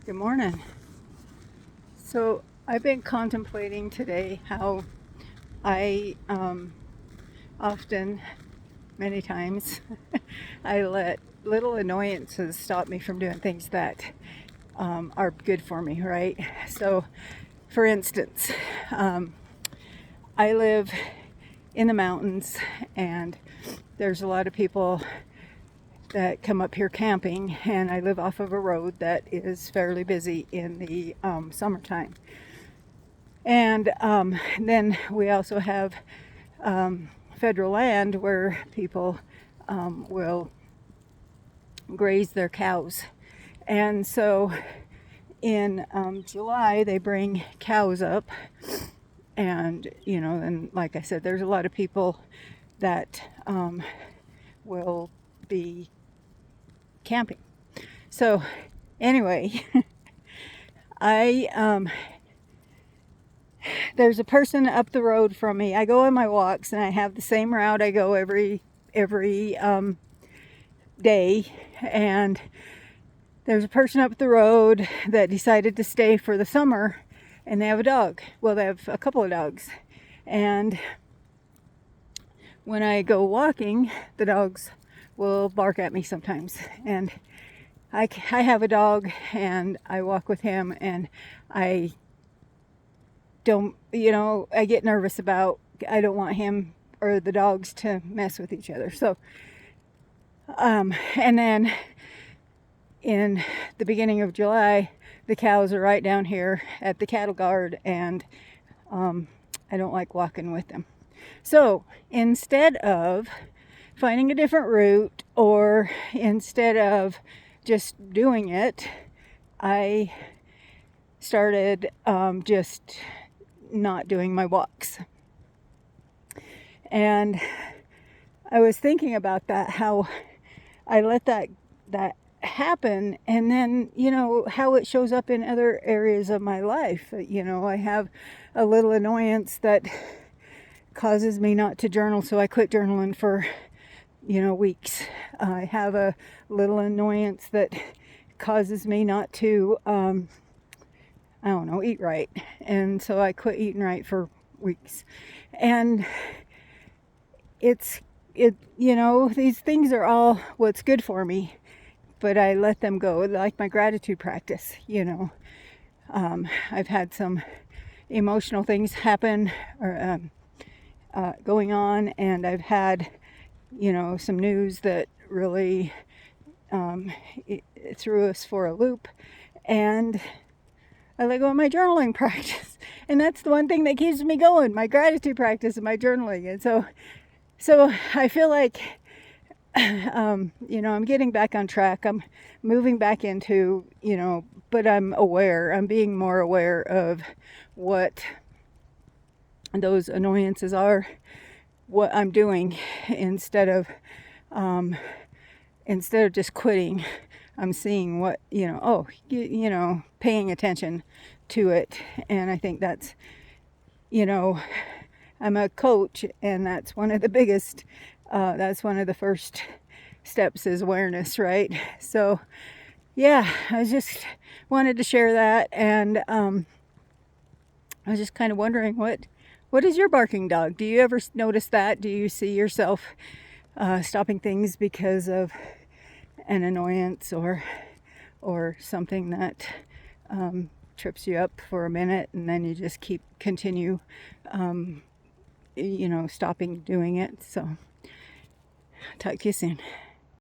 Good morning. So I've been contemplating today how I often, many times, I let little annoyances stop me from doing things that are good for me, right? So, for instance, I live in the mountains, and there's a lot of people that come up here camping, and I live off of a road that is fairly busy in the summertime. And then we also have federal land where people will graze their cows. And so in July, they bring cows up. And, and like I said, there's a lot of people that will be camping. So anyway, there's a person up the road from me. I go on my walks, and I have the same route I go every day. And there's a person up the road that decided to stay for the summer, and they have a dog. Well, they have a couple of dogs. And when I go walking, the dogs will bark at me sometimes. And I have a dog, and I walk with him, and I get nervous about, I don't want him or the dogs to mess with each other. So, and then in the beginning of July, the cows are right down here at the cattle guard, and I don't like walking with them. So instead of finding a different route, or instead of just doing it, I started just not doing my walks. And I was thinking about that, how I let that happen, and then how it shows up in other areas of my life. I have a little annoyance that causes me not to journal, so I quit journaling for weeks. I have a little annoyance that causes me not to eat right, and so I quit eating right for weeks. And these things are all what's good for me, but I let them go, like my gratitude practice. I've had some emotional things happen, or going on, and I've had some news that really it threw us for a loop, and I let go of my journaling practice. And that's the one thing that keeps me going, my gratitude practice and my journaling. And so I feel like I'm getting back on track. I'm moving back into, but I'm being more aware of what those annoyances are, what I'm doing, instead of just quitting. I'm seeing what, paying attention to it. And I think that's, I'm a coach, and that's one of the biggest, that's one of the first steps, is awareness, right? So yeah, I just wanted to share that. And I was just kind of wondering, what is your barking dog? Do you ever notice that? Do you see yourself stopping things because of an annoyance, or something that trips you up for a minute, and then you just continue stopping doing it? So talk to you soon.